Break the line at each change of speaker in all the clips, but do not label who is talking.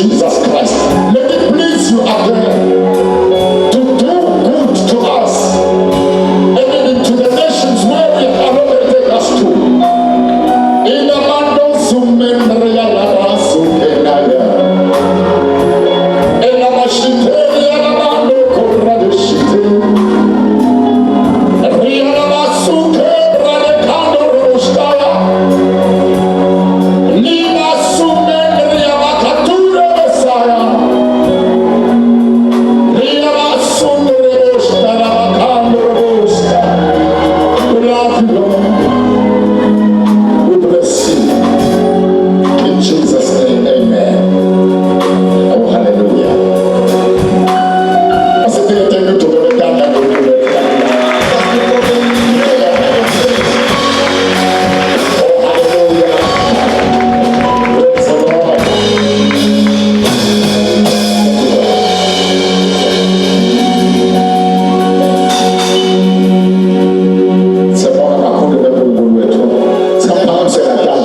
Jesus Christ. Let it please you again to do good to us and even to the nations where we have already taken us to. In the land of Sumendria Sukenaya. In the Mashiteria Lamando Koradishite. Riana Suke Radekando Rostaya. Lima Sumendria Makatura Messiah. Riana Sundre Rostara Makando Rosta. We love you, Lord. We bless you. In Jesus' name, amen. Oh, hallelujah. I say, thank you to the God that will do it. Oh, hallelujah. Praise the Lord. Semua aku dengan bulu itu. Sekarang saya datang,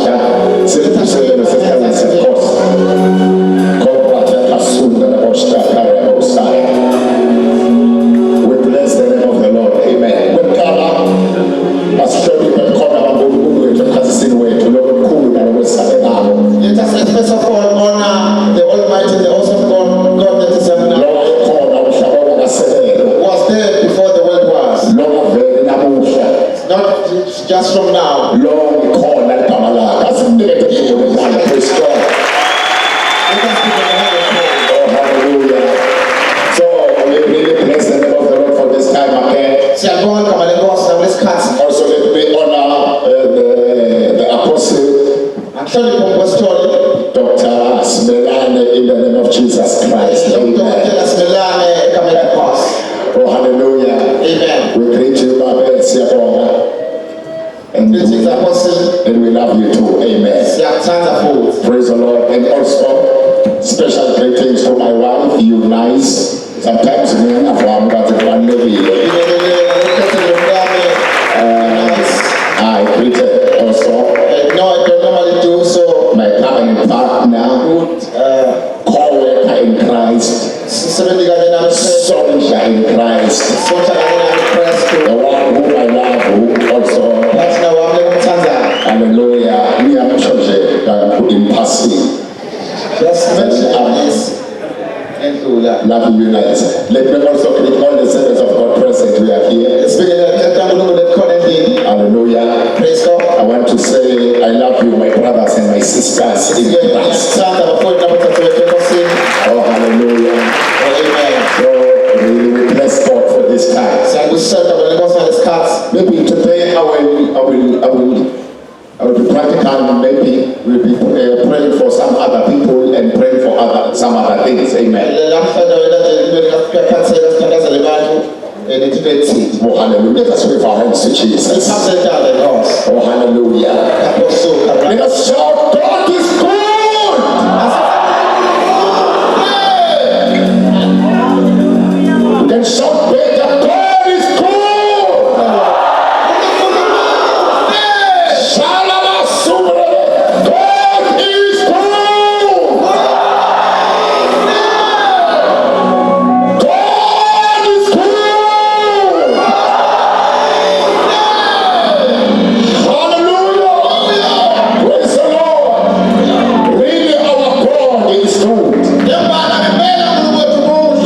saya tersenyum sekali sekos. Kau baca kasun dan bosta karya bosta. We bless the name of the Lord. Amen. Bekala pastori bekona bulu itu kasih wetu lo kulu na wesa nao.
Let us first of all honor the Almighty, the awesome God that is
Lo
now.
kona ushauri kasero.
Was there before the world was.
Lo vele na musha.
Not just from now.
Lo kona kamala. Kasimdeke tu na Praise God.
Let us give them a hand of praise.
Oh, hallelujah. So we really bless the name of the Lord for this time again.
Siagon kamalengos na weskat.
Also let me honor the apostle
Actually, Compostoli,
Dr. Smelane in the name of Jesus Christ.
Dr.
Amen.
Telas Melane Kamelakos.
Oh, hallelujah.
Amen.
We greet you, Babel Siabonga. And
This is Apostle
we love you too. Amen.
Siatanza Food.
Praise the Lord. And also, special greetings to my wife, Eunice. Sometimes me and Abraham got it one lady. I greeted also
No, I don't normally do so.
my covenant partner,
Good.
co-worker in Christ, soldier in Christ, the one whom I love, who also, hallelujah, we are church in passing.
Just mention this and do that.
Love you, united. Let me also greet all the servants of God present. We are here. Hallelujah.
Praise God.
I want to say I love you, my brothers and my sisters in Christ. Oh, hallelujah. So we bless God for this time. Maybe today I will be practical. Maybe we'll be praying for some other people and praying for some other things. Amen. Oh, hallelujah. Let us wave our hands to Jesus. Oh, hallelujah. Let us shout, God is good. You can shout better, God is good. Shalama Sumre, God is good. God is good. Hallelujah. Praise the Lord. Really, our God is good.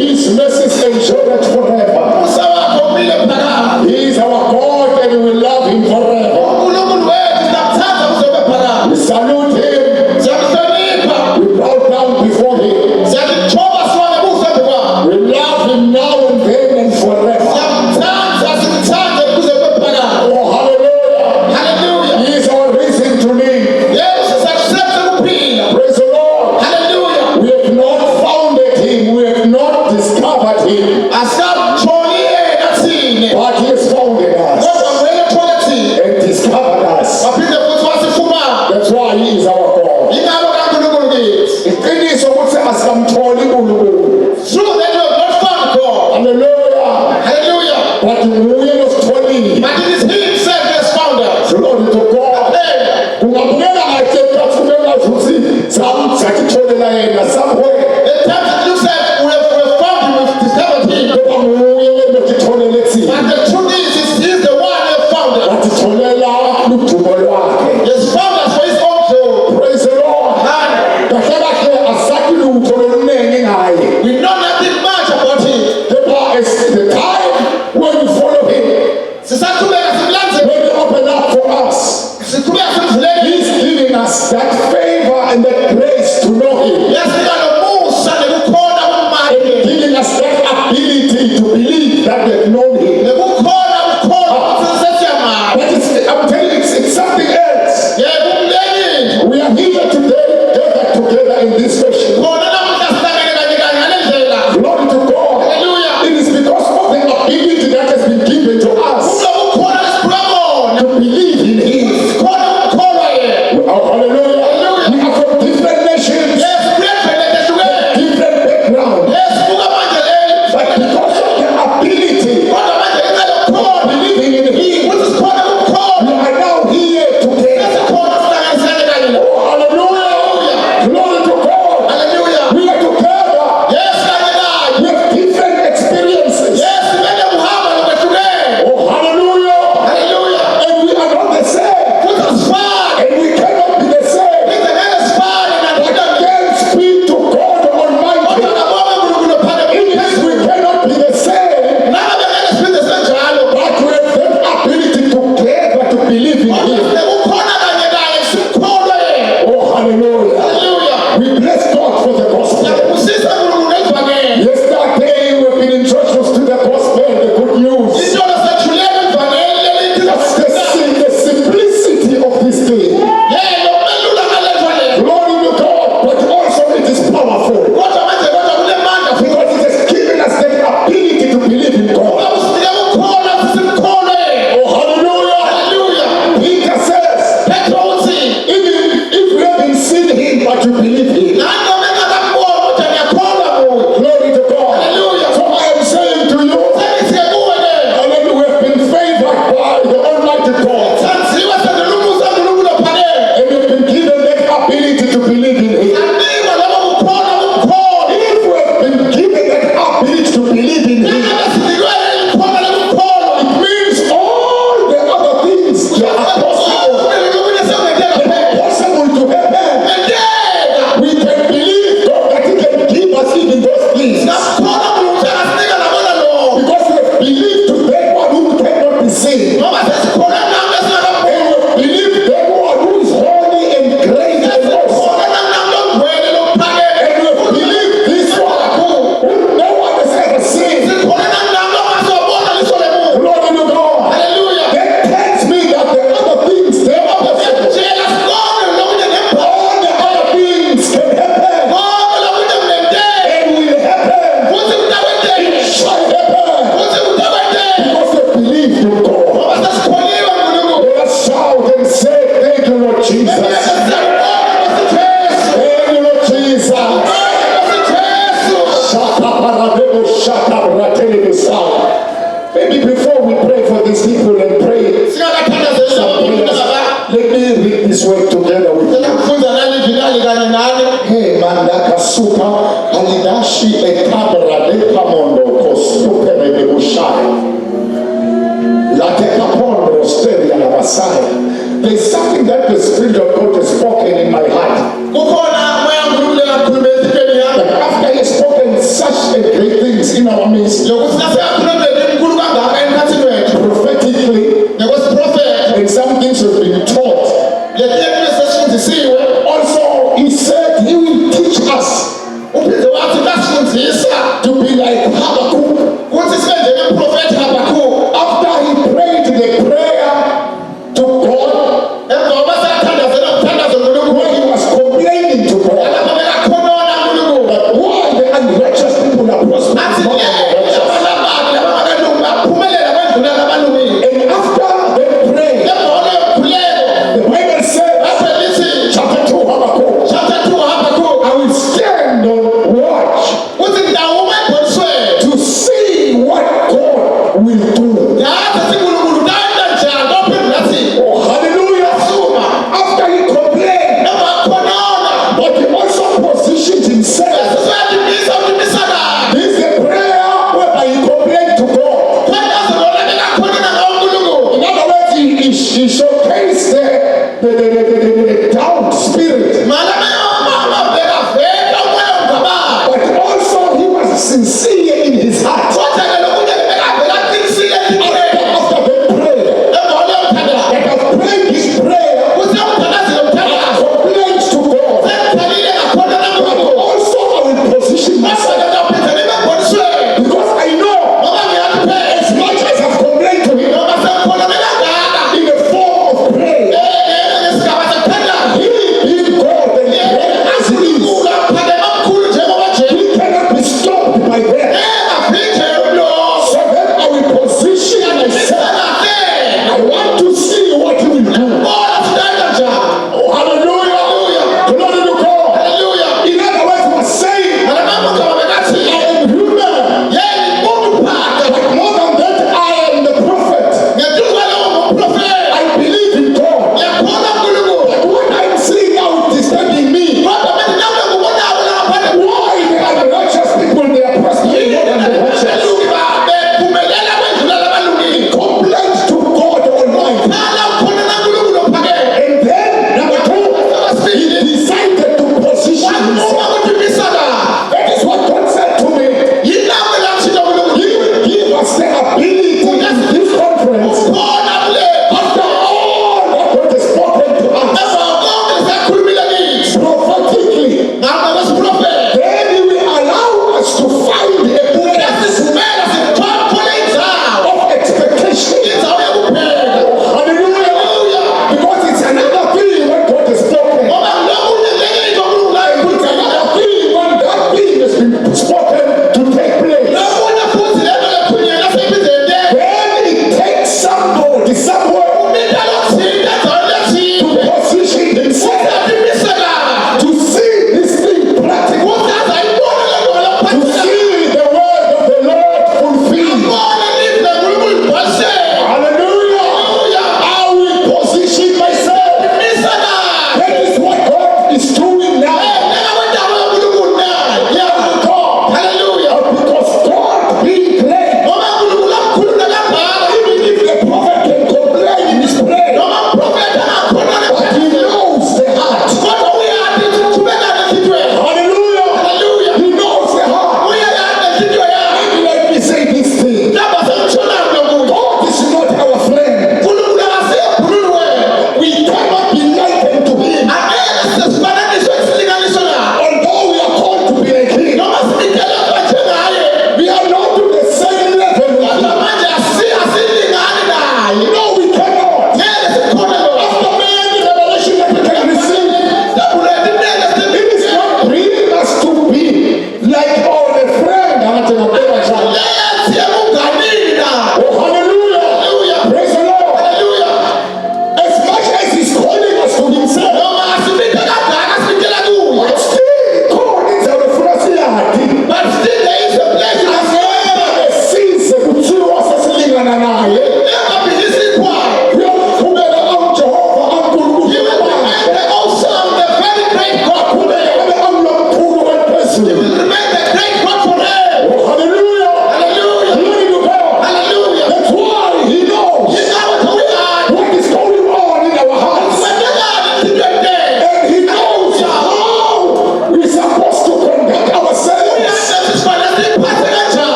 His mercies endure forever. He is our God and we will love him forever. We salute him. We bow down before him. We love him now and then and forever. Oh, hallelujah. He is our reason to live. Praise the Lord. We have not founded him. We have not discovered him. But he has founded us and discovered us. That's why he is our God. It is what says some trolling. Hallelujah. But we are trolling. Glory to God. Some somewhere shut up, Ratele Messiah. Maybe before we pray for these people and pray, let me read this word together with you. Hey, Mandaka Supa, Halidashi Etabra de Pamondo, Kostupere de Bushai, Lateka Pondo, Steria la Messiah. There's something that the Spirit of God has spoken in my heart. But after He has spoken such great things in our midst, prophetically, and some things have been taught. Also, He said He will teach us to be like Habakkuk. After he prayed the prayer to God, when he was complaining to God, but why the unrighteous people are prospering more than the righteous. And after they prayed, the Bible says, chapter 2 Habakkuk, I will stand on watch to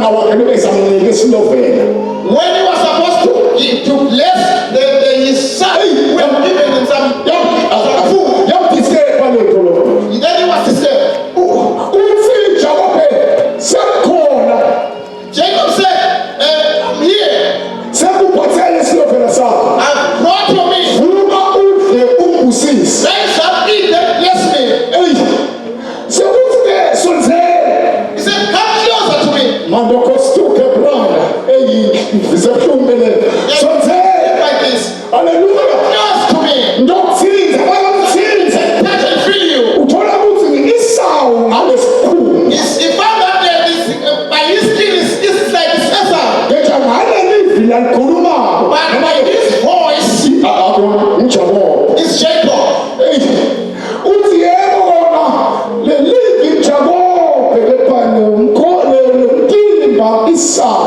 wakhe besamnika isilovela.
When he was supposed to bless his son, when given him some food,
Yamthiseke kwalokho lokho.
then he was to say,
Uthi Jakobe sekhona
Jacob said, I'm here.
sekuphathele isilovela sakho.
I've brought you me.
Vuka udle ungusisi.
Rise up, eat and bless me.
Sekuthi sonzele.
He said, come closer to me.
Mandoko stuke branda. Zephumbele. Sonzele.
Like this.
Hallelujah.
Close to me.
Ndokuthinza bayamthinza.
Touch and feel you.
Uthola ukuthi isawu ngalesikhulu.
He found out that by his skin is like Caesar.
Ngenxa ngale livi lalikhulumako.
But by his voice
Ngijabo.
is Jacob.
Uthi yebo kona le livi Jakobe lepane umkhole lemtimba isawu.